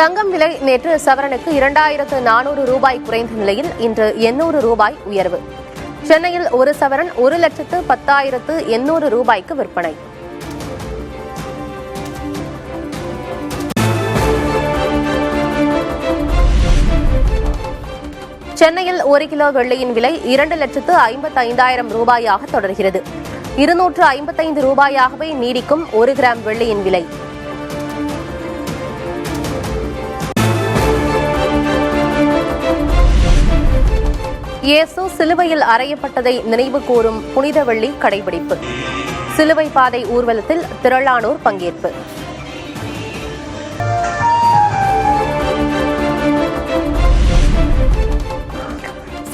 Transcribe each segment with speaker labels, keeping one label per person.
Speaker 1: தங்கம் விலை நேற்று சவரனுக்கு 2400 ரூபாய் குறைந்த நிலையில் இன்று 800 ரூபாய் உயர்வு. சென்னையில் ஒரு சவரன் 1,10,800 ரூபாய்க்கு விற்பனை. சென்னையில் 1 கிலோ வெள்ளியின் விலை 2,55,000 ரூபாயாக தொடர்கிறது. 255 ரூபாயாகவே நீடிக்கும் 1 கிராம் வெள்ளியின் விலை. இயேசு சிலுவையில் அறையப்பட்டதை நினைவு கூறும் புனித வெள்ளி கடைபிடிப்பு. சிலுவை பாதை ஊர்வலத்தில் திரளானோர் பங்கேற்பு.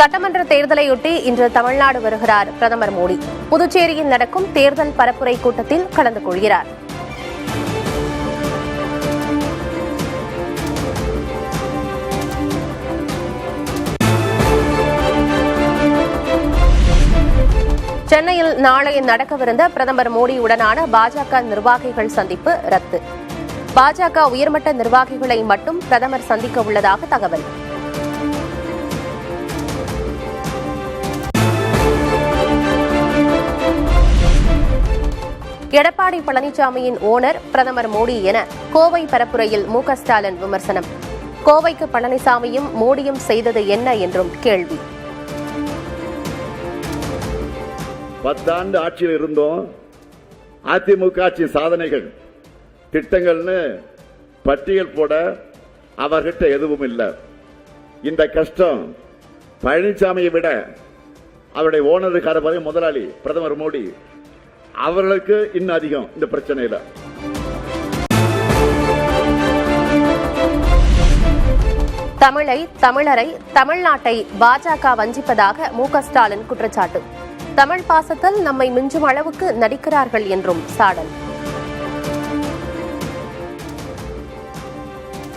Speaker 1: சட்டமன்ற தேர்தலையொட்டி இன்று தமிழ்நாடு வருகிறார் பிரதமர் மோடி. புதுச்சேரியில் நடக்கும் தேர்தல் பரப்புரை கூட்டத்தில் கலந்து கொள்கிறார். சென்னையில் நாளை நடக்கவிருந்த பிரதமர் மோடியுடனான பாஜக நிர்வாகிகள் சந்திப்பு ரத்து. பாஜக உயர்மட்ட நிர்வாகிகளை மட்டும் பிரதமர் சந்திக்க உள்ளதாக தகவல். எடப்பாடி பழனிசாமியின் ஓனர் பிரதமர் மோடி என கோவை பரப்புரையில் மு.க. ஸ்டாலின் விமர்சனம். கோவைக்கு பழனிசாமியும் மோடியும் செய்தது என்ன என்றும் கேள்வி.
Speaker 2: 10 ஆண்டு ஆட்சியில் இருந்தோம். அதிமுக ஆட்சி சாதனைகள் திட்டங்கள்னு பட்டியல் போட அவர்கிட்ட எதுவும் இல்லை. இந்த கஷ்டம் பழனிசாமியை விட அவருடைய ஓனருக்கார முதலாளி பிரதமர் மோடி அவர்களுக்கு இன்னும் அதிகம் இந்த பிரச்சனையில.
Speaker 1: தமிழை, தமிழரை, தமிழ்நாட்டை பாஜக வஞ்சிப்பதாக மு.க. ஸ்டாலின் குற்றச்சாட்டு. தமிழ் பாசத்தில் நம்மை மிஞ்சும் அளவுக்கு நடிக்கிறார்கள் என்றும் சாடல்.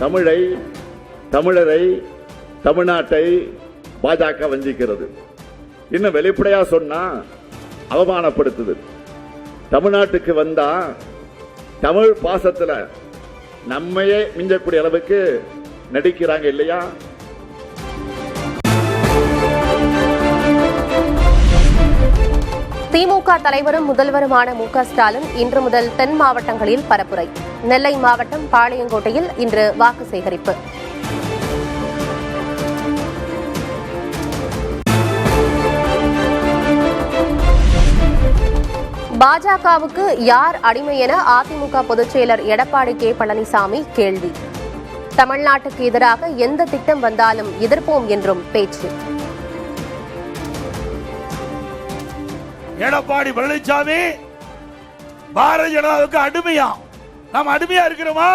Speaker 2: தமிழை, தமிழரை, தமிழ்நாட்டை பாஜக வஞ்சிக்கிறது. இன்னும் வெளிப்படையா சொன்னா அவமானப்படுத்துது. தமிழ்நாட்டுக்கு வந்தா தமிழ் பாசத்துல நம்மையே மிஞ்சக்கூடிய அளவுக்கு நடிக்கிறாங்க இல்லையா?
Speaker 1: திமுக தலைவரும் முதல்வருமான மு.க. ஸ்டாலின் இன்று முதல் தென் மாவட்டங்களில் பரப்புரை. நெல்லை மாவட்டம் பாளையங்கோட்டையில் இன்று வாக்கு சேகரிப்பு. பாஜகவுக்கு யார் அடிமை என அதிமுக பொதுச் செயலர் எடப்பாடி கே. பழனிசாமி கேள்வி. தமிழ்நாட்டுக்கு எதிராக எந்த திட்டம் வந்தாலும் எதிர்ப்போம் என்றும் பேச்சு.
Speaker 3: எடப்பாடி பழனிசாமி பாரதிய ஜனதாவுக்கு அடிமையா? நாம் அடிமையா இருக்கிறோமா?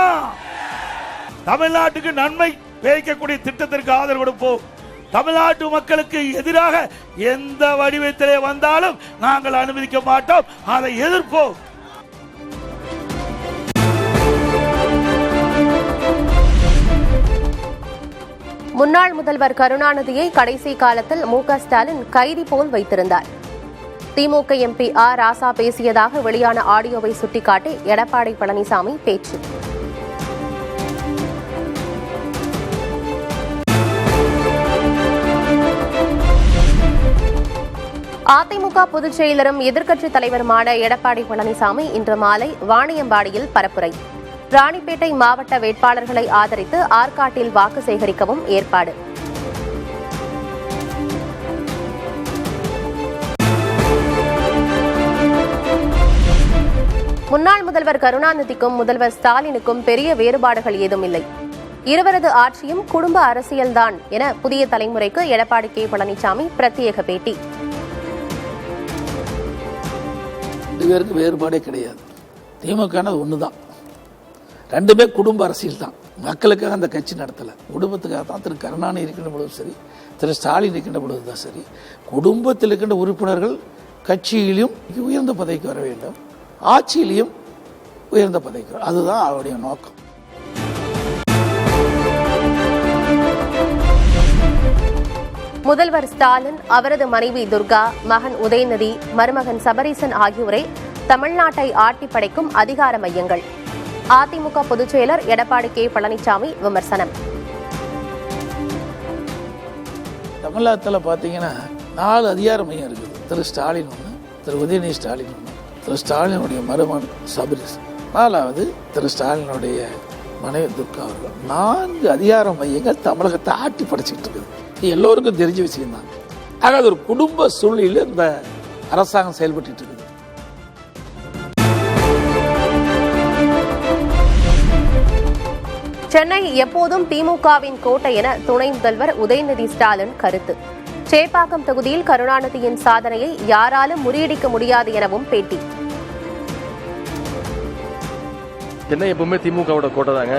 Speaker 3: தமிழ்நாட்டுக்கு நன்மை விளைவிக்கக்கூடிய திட்டத்திற்கு ஆதரவு கொடுப்போம். தமிழ்நாட்டு மக்களுக்கு எதிராக எந்த வடிவத்திலே வந்தாலும் நாங்கள் அனுமதிக்க மாட்டோம், அதை எதிர்ப்போம்.
Speaker 1: முன்னாள் முதல்வர் கருணாநிதியை கடைசி காலத்தில் மு.க. ஸ்டாலின் கைதி போல் வைத்திருந்தார். திமுக எம்பி ஆர் ராசா பேசியதாக வெளியான ஆடியோவை சுட்டிக்காட்டி எடப்பாடி பழனிசாமி பேச்சு. அதிமுக பொதுச் செயலரும் எதிர்க்கட்சித் தலைவருமான எடப்பாடி பழனிசாமி இன்று மாலை வாணியம்பாடியில் பரப்புரை. ராணிப்பேட்டை மாவட்ட வேட்பாளர்களை ஆதரித்து ஆற்காட்டில் வாக்கு சேகரிக்கவும் ஏற்பாடு. முன்னாள் முதல்வர் கருணாநிதிக்கும் முதல்வர் ஸ்டாலினுக்கும் பெரிய வேறுபாடுகள் ஏதும் இல்லை. இருவரது ஆட்சியும் குடும்ப அரசியல்தான் என புதிய தலைமுறைக்கு எடப்பாடி கே. பழனிசாமி பிரத்யேக பேட்டி.
Speaker 4: பேருக்கு வேறுபாடே கிடையாது. திமுக ஒண்ணுதான், ரெண்டுமே குடும்ப அரசியல் தான். மக்களுக்காக அந்த கட்சி நடத்தல, குடும்பத்துக்காக தான். திரு கருணாநிதி இருக்கின்ற பொழுதும் சரி, திரு ஸ்டாலின் இருக்கின்ற பொழுதுதான் சரி, குடும்பத்தில் இருக்கின்ற உறுப்பினர்கள் கட்சியிலும் உயர்ந்த பதவிக்கு வர வேண்டும், ஆட்சியிலையும் உயர்ந்த பதவிக்கு. அதுதான் அவருடைய நோக்கம்.
Speaker 1: முதல்வர் ஸ்டாலின், அவரது மனைவி துர்கா, மகன் உதயநிதி, மருமகன் சபரீசன் ஆகியோரை தமிழ்நாட்டை ஆட்டி படைக்கும் அதிகார மையங்கள். அதிமுக பொதுச் செயலர் எடப்பாடி கே பழனிசாமி விமர்சனம்.
Speaker 4: தமிழகத்தில் பார்த்தீங்கன்னா 4 அதிகார மையம் இருக்குது. திரு ஸ்டாலின் ஒன்று, திரு உதயநிதி ஸ்டாலின் ஒன்று, திரு ஸ்டாலினுடைய மருமகன் சபரீஸ், 4வது திரு ஸ்டாலினுடைய மனைவி துர்கா அவர்கள். 4 அதிகார மையங்கள் தமிழகத்தை ஆட்டி படைச்சிக்கிட்டு இருக்குது. இது எல்லோருக்கும் தெரிஞ்ச விஷயம்தான். ஆக அது ஒரு குடும்ப சூழ்நிலையில் இந்த அரசாங்கம் செயல்பட்டு இருக்குது.
Speaker 1: சென்னை எப்போதும் திமுகவின் கோட்டை என துணை முதல்வர் உதயநிதி ஸ்டாலின் கருத்து. சேப்பாக்கம் தொகுதியில் கருணாநிதியின் சாதனையை யாராலும் முறியடிக்க முடியாது எனவும் பேட்டி.
Speaker 5: சென்னை எப்பவுமே திமுகவோட கோட்டை தாங்க.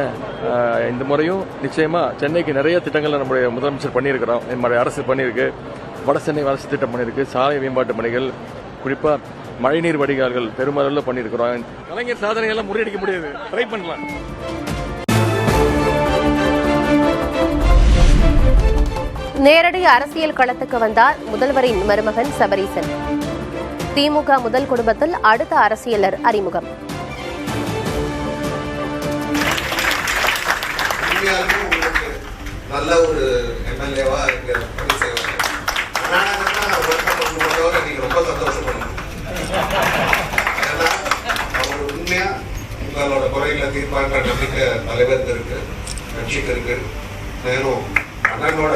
Speaker 5: இந்த முறையும் நிச்சயமா சென்னைக்கு நிறைய திட்டங்களை நம்முடைய முதலமைச்சர் பண்ணியிருக்கிறோம். நம்முடைய அரசு பண்ணியிருக்கு. வட சென்னை வளர்ச்சி திட்டம் பண்ணியிருக்கு. சாலை மேம்பாட்டு பணிகள், குறிப்பா மழைநீர் வடிகால்கள் பெருமளவில் பண்ணியிருக்கிறோம். கலைஞர் சாதனையெல்லாம் முறியடிக்க முடியாது, ட்ரை பண்ணலாம்.
Speaker 1: நேரடி அரசியல் களத்துக்கு வந்தார் முதல்வரின் மருமகன் சபரீசன். திமுக முதல் குடும்பத்தில் அடுத்த அரசியலர் அறிமுகம்.
Speaker 6: நல்ல ஒரு எம்எல்ஏவா ரொம்ப சந்தோஷப்படணும். ஏன்னா அவர் உண்மையா உங்களோட குறைகளை தீர்ப்பான்ற நம்பிக்கை தலைவருக்கு இருக்கு, கட்சிக்கு இருக்கு. மேலும் அண்ணனோட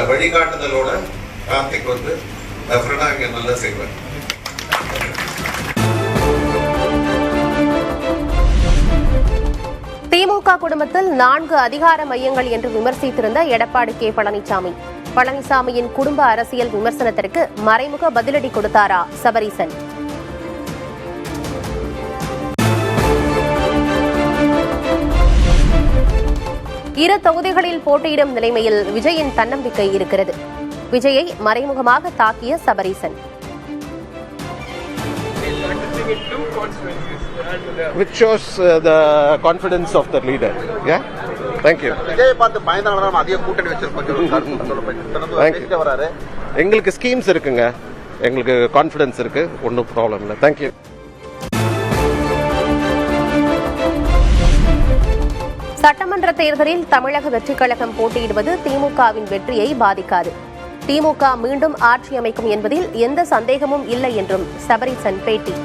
Speaker 6: வழிகாட்டுதலோட கார்த்திக் வந்து டெஃபினட்டா இங்க நல்லா செய்வார்.
Speaker 1: திமுக குடும்பத்தில் 4 அதிகார மையங்கள் என்று விமர்சித்திருந்த எடப்பாடி கே பழனிசாமி, பழனிசாமியின் குடும்ப அரசியல் விமர்சனத்திற்கு மறைமுக பதிலடி கொடுத்தாரா சபரீசன்? இரு தொகுதிகளில் போட்டியிடும் நிலைமையில் விஜயின் தன்னம்பிக்கை இருக்கிறது. விஜயை மறைமுகமாக தாக்கிய Sabareesan.
Speaker 7: Which shows the confidence of the leader. Yeah? Thank you.
Speaker 6: விஜயை பார்த்து பயந்தாலும் அதிக கூட்டணி வச்சிருக்கோம் வராரு.
Speaker 7: எங்களுக்கு ஸ்கீம்ஸ் இருக்குங்க, எங்களுக்கு கான்ஃபிடன்ஸ் இருக்கு, ஒன்றும் ப்ராப்ளம் இல்லை. தேங்க்யூ.
Speaker 1: சட்டமன்ற தேர்தலில் தமிழக வெற்றிக் கழகம் போட்டியிடுவது திமுகவின் வெற்றியை பாதிக்காது. திமுக மீண்டும் ஆட்சி அமைக்கும் என்பதில் எந்த சந்தேகமும் இல்லை என்றும் சபரீசன் பேட்டி.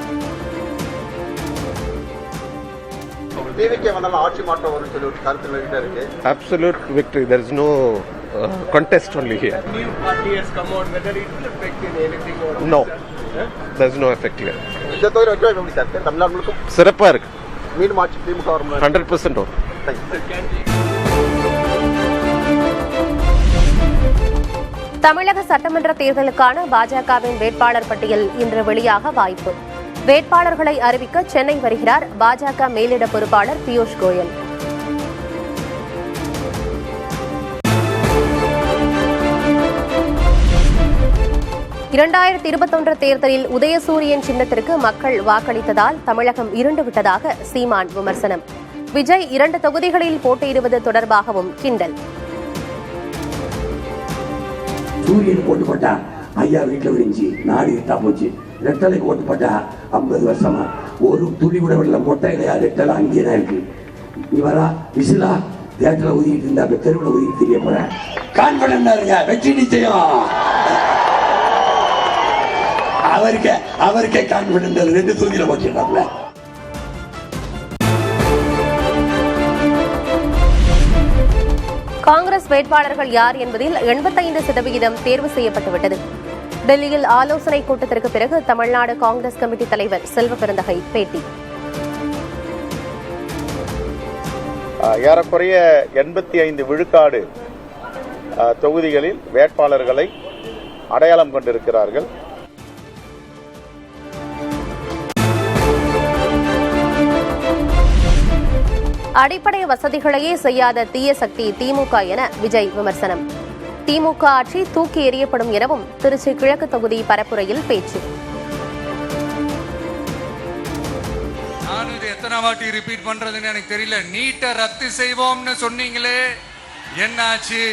Speaker 7: Absolute victory. There is no contest only here.
Speaker 8: New party has come out. Whether it will affect in anything or
Speaker 7: No. There is no effect here.
Speaker 6: இந்த தொகுதி வச்சு எப்படி சார் தமிழ்நாடு முழுக்க
Speaker 7: சிறப்பா இருக்கு.
Speaker 6: மீண்டும் ஆட்சி திமுக வரும்.
Speaker 7: 100% வரும்.
Speaker 1: தமிழக சட்டமன்ற தேர்தலுக்கான பாஜகவின் வேட்பாளர் பட்டியல் இன்று வெளியாக வாய்ப்பு. வேட்பாளர்களை அறிவிக்க சென்னை வருகிறார் பாஜக மேலிட பொறுப்பாளர் பியூஷ் கோயல். (2021) தேர்தலில் உதயசூரியன் சின்னத்திற்கு மக்கள் வாக்களித்ததால் தமிழகம் இருண்டு விட்டதாக சீமான் விமர்சனம். விஜய் 2 தொகுதிகளில் போட்டியிடுவது தொடர்பாகவும் கிண்டல்.
Speaker 9: சூரியன் ஓட்டு போட்டா ஐயா வீட்டில் விரிஞ்சு நாடு இருட்டா போச்சு. ரெட்டலைக்கு ஓட்டு போட்டா 50 வருஷமா ஒரு துளி கூட விடல. மொட்டை இல்லையா ரெட்டலை அங்கேயே தான் இருக்கு. இவரா விசிலா தேட்டல ஊதிக்கிட்டு இருந்தா தெருவில் ஊதிக்கிட்டு தெரிய போற. கான்பிடண்டா இருங்க, வெற்றி நிச்சயம். அவருக்கே கான்பிடன்ட் 2 தொகுதியில போட்டிருக்காப்ல.
Speaker 1: காங்கிரஸ் வேட்பாளர்கள் யார் என்பதில் 85% தேர்வு செய்யப்பட்டுவிட்டது. டெல்லியில் ஆலோசனை கூட்டத்திற்கு பிறகு தமிழ்நாடு காங்கிரஸ் கமிட்டி தலைவர் செல்வ பெருந்தகை பேட்டி.
Speaker 10: ஏறக்குறைய 85 விழுக்காடு தொகுதிகளில் வேட்பாளர்களை அடையாளம் கொண்டிருக்கிறார்கள்.
Speaker 1: அடிப்படை வசதிகளையே செய்யாத தீய சக்தி திமுக என விஜய் விமர்சனம். திமுக ஆட்சி தூக்கி எறியப்படும் எனவும் திருச்சி கிழக்கு தொகுதி பரப்புரையில் பேச்சு.
Speaker 11: நானும் இது எத்தனை வாட்டி ரிப்பீட் பண்றதுன்னு எனக்கு தெரியல. நீட்டை ரத்து செய்வோம்னு சொன்னீங்களே, என்னாச்சு?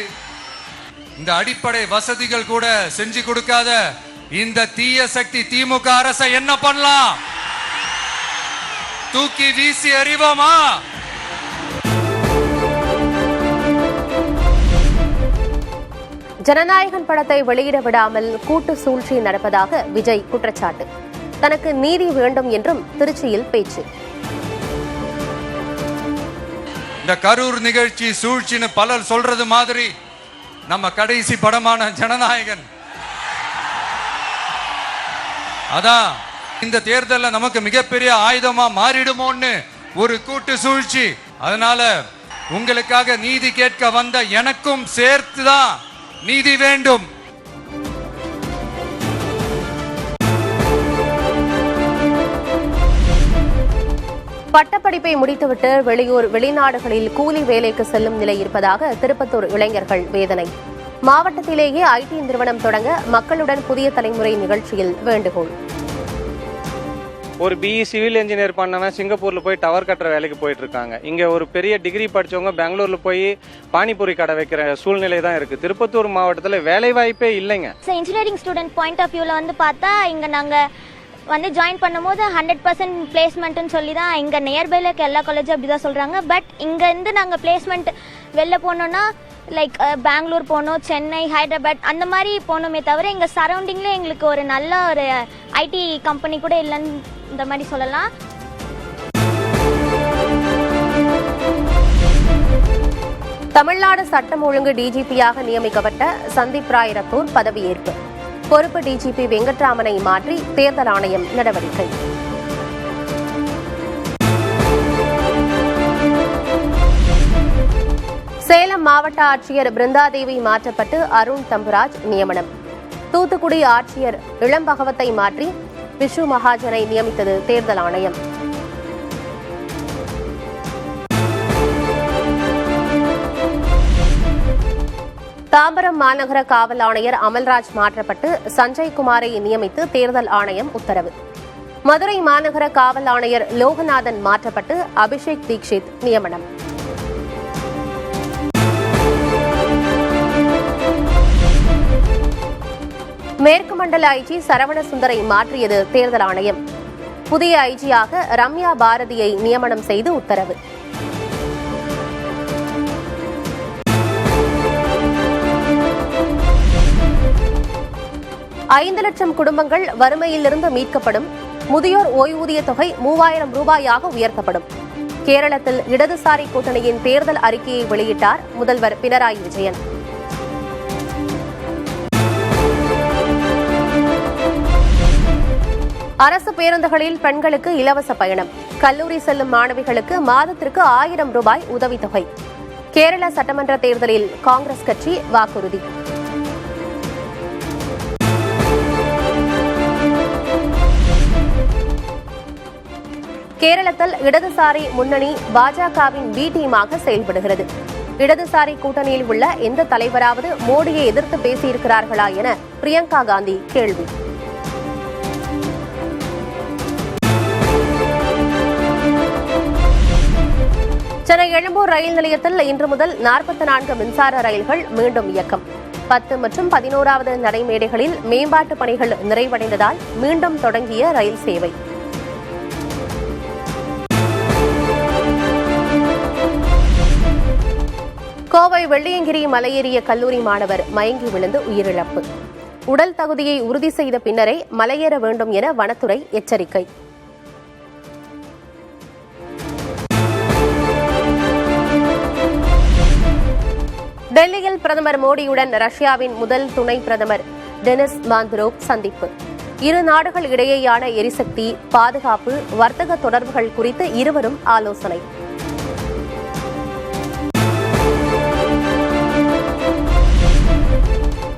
Speaker 11: இந்த அடிப்படை வசதிகள் கூட செஞ்சு கொடுக்காத இந்த தீய சக்தி திமுக அரசை என்ன பண்ணலாம்? தூக்கி வீசி அறிவோமா?
Speaker 1: ஜனநாயகன் படத்தை வெளியிட விடாமல் கூட்டு சூழ்ச்சி நடப்பதாக விஜய் குற்றச்சாட்டு. தனக்கு நீதி வேண்டும் என்றும் திருச்சியில் பேச்சு.
Speaker 11: இந்த கரூர் நிகழ்ச்சி சூழ்ச்சின்னு பலர் சொல்றது மாதிரி நம்ம கடைசி படமான ஜனநாயகன் அதான் இந்த தேர்தலில் நமக்கு மிகப்பெரிய ஆயுதமா மாறிடுமோன்னு ஒரு கூட்டு சூழ்ச்சி. அதனால உங்களுக்காக நீதி கேட்க வந்த எனக்கும் சேர்த்துதான் நீதி வேண்டும்.
Speaker 1: பட்டப்படிப்பை முடித்துவிட்டு வெளிநாடுகளில் கூலி வேலைக்கு செல்லும் நிலை இருப்பதாக திருப்பத்தூர் இளைஞர்கள் வேதனை. மாவட்டத்திலேயே ஐடி நிறுவனம் தொடங்க மக்களுடன் புதிய தலைமுறை நிகழ்ச்சியில் வேண்டுகோள்.
Speaker 8: ஒரு பிஇ சிவில் இன்ஜினியர் பண்ணவன் சிங்கப்பூர்ல போய் டவர் கட்டுற வேலைக்கு போயிட்டு இருக்காங்க. இங்க ஒரு பெரிய டிகிரி படிச்சவங்க பெங்களூர்ல போய் பானிபூரி கடை வைக்கிற சூழ்நிலை தான் இருக்கு. திருப்பத்தூர் மாவட்டத்தில் வேலை வாய்ப்பே இல்லைங்க.
Speaker 12: இன்ஜினியரிங் ஸ்டூடெண்ட் பாயிண்ட் ஆஃப் வியூல வந்து பார்த்தா இங்க நாங்க வந்து ஜாயின் பண்ணும்போது 100% பிளேஸ்மெண்ட்னு சொல்லி தான் இங்க நியர்பைல இருக்க எல்லா காலேஜும் அப்படிதான் சொல்றாங்க. பட் இங்க இருந்து நாங்க பிளேஸ்மெண்ட் வெளில போனோம்னா லைக் பெங்களூர் போனோம், சென்னை, ஹைதராபாத் அந்த மாதிரி போனோமே தவிர எங்க சரௌண்டிங்ல எங்களுக்கு ஒரு நல்ல ஒரு ஐடி கம்பெனி கூட இல்லைன்னு இந்த மாதிரி சொல்லலாம்.
Speaker 1: தமிழ்நாடு சட்டம் ஒழுங்கு டிஜிபியாக நியமிக்கப்பட்ட சந்தீப் ராய் ரத்தோர் பதவியேற்பு. பொறுப்பு டிஜிபி வெங்கட்ராமனை மாற்றி தேர்தல் ஆணையம் நடவடிக்கை. சேலம் மாவட்ட ஆட்சியர் பிருந்தாதேவி மாற்றப்பட்டு அருண் தம்புராஜ் நியமனம். தூத்துக்குடி ஆட்சியர் இளம்பகவத்தை மாற்றி விஷு மகாஜனை நியமித்தது தேர்தல் ஆணையம். தாம்பரம் மாநகர காவல் ஆணையர் அமல்ராஜ் மாற்றப்பட்டு சஞ்சய் குமாரை நியமித்து தேர்தல் ஆணையம் உத்தரவு. மதுரை மாநகர காவல் ஆணையர் லோகநாதன் மாற்றப்பட்டு அபிஷேக் தீக்ஷித் நியமனம். மேற்கு மண்டல ஐஜி சரவண சுந்தரை மாற்றியது தேர்தல் ஆணையம். புதிய ஐஜியாக ரம்யா பாரதியை நியமனம் செய்து உத்தரவு. ஐந்து லட்சம் குடும்பங்கள் வறுமையிலிருந்து மீட்கப்படும். முதியோர் ஓய்வூதிய தொகை 3000 ரூபாயாக உயர்த்தப்படும். கேரளத்தில் இடதுசாரி கூட்டணியின் தேர்தல் அறிக்கையை வெளியிட்டார் முதல்வர் பினராயி விஜயன். அரசு பேருந்துகளில் பெண்களுக்கு இலவச பயணம். கல்லூரி செல்லும் மாணவிகளுக்கு மாதத்திற்கு 1000 ரூபாய் உதவித்தொகை. கேரள சட்டமன்ற தேர்தலில் காங்கிரஸ் கட்சி வாக்குறுதி. கேரளத்தில் இடதுசாரி முன்னணி பாஜகவின் பி டீமாக செயல்படுகிறது. இடதுசாரி கூட்டணியில் உள்ள எந்த தலைவராவது மோடியை எதிர்த்து பேசியிருக்கிறார்களா என பிரியங்கா காந்தி கேள்வி. சென்னை எழும்பூர் ரயில் நிலையத்தில் இன்று முதல் 44 மின்சார ரயில்கள் மீண்டும் இயக்கம். 10 மற்றும் 11வது நடைமேடைகளில் மேம்பாட்டு பணிகள் நிறைவடைந்ததால் மீண்டும் தொடங்கிய ரயில் சேவை. கோவை வெள்ளியங்கிரி மலையேறிய கல்லூரி மாணவர் மயங்கி விழுந்து உயிரிழப்பு. உடல் தகுதியை உறுதி செய்த பின்னரே மலையேற வேண்டும் என வனத்துறை எச்சரிக்கை. டெல்லியில் பிரதமர் மோடியுடன் ரஷ்யாவின் முதல் துணை பிரதமர் டெனிஸ் மாந்துரோவ் சந்திப்பு. இரு நாடுகள் இடையேயான எரிசக்தி, பாதுகாப்பு, வர்த்தக தொடர்புகள் குறித்து இருவரும் ஆலோசனை.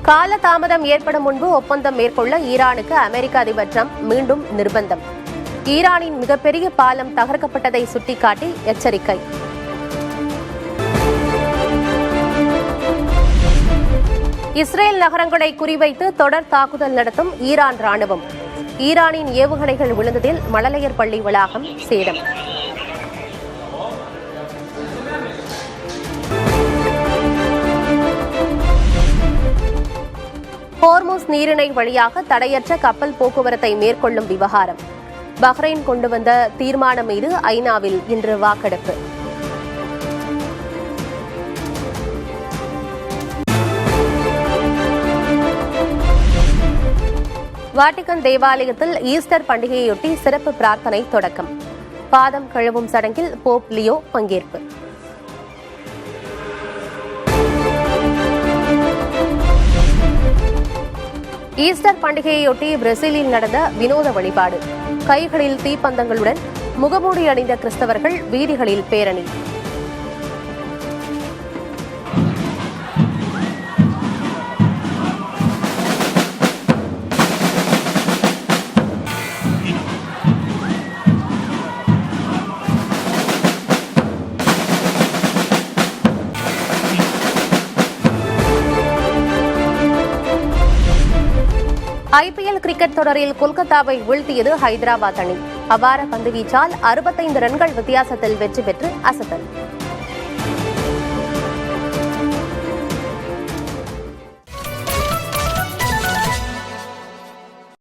Speaker 1: கால தாமதம் ஏற்படும் முன்பு ஒப்பந்தம் மேற்கொள்ள ஈரானுக்கு அமெரிக்க அதிபர் டிரம்ப் மீண்டும் நிர்பந்தம். ஈரானின் மிகப்பெரிய பாலம் தகர்க்கப்பட்டதை சுட்டிக்காட்டி எச்சரிக்கை. இஸ்ரேல் நகரங்களை குறிவைத்து தொடர் தாக்குதல் நடத்தும் ஈரான் ராணுவம். ஈரானின் ஏவுகணைகள் விழுந்ததில் மழலையர் பள்ளி வளாகம் சேதம். ஹோர்முஸ் நீரிணை வழியாக தடையற்ற கப்பல் போக்குவரத்தை மேற்கொள்ளும் விவகாரம். பஹ்ரைன் கொண்டு வந்த தீர்மானம் மீது ஐநாவில் இன்று வாக்கெடுப்பு. வாட்டிகன் தேவாலயத்தில் ஈஸ்டர் பண்டிகையொட்டி சிறப்பு பிரார்த்தனை தொடக்கம். பாதம் கழுவும் சடங்கில் போப் லியோ பங்கேற்பு. ஈஸ்டர் பண்டிகையொட்டி பிரேசிலில் நடந்த வினோத வழிபாடு. கைகளில் தீப்பந்தங்களுடன் முகமூடி அணிந்த கிறிஸ்தவர்கள் வீதிகளில் பேரணி. ஐபிஎல் கிரிக்கெட் தொடரில் கொல்கத்தாவை வீழ்த்தியது ஹைதராபாத் அணி. அபார பந்துவீச்சால் 65 ரன்கள் வித்தியாசத்தில் வெற்றி பெற்று அசத்தல்.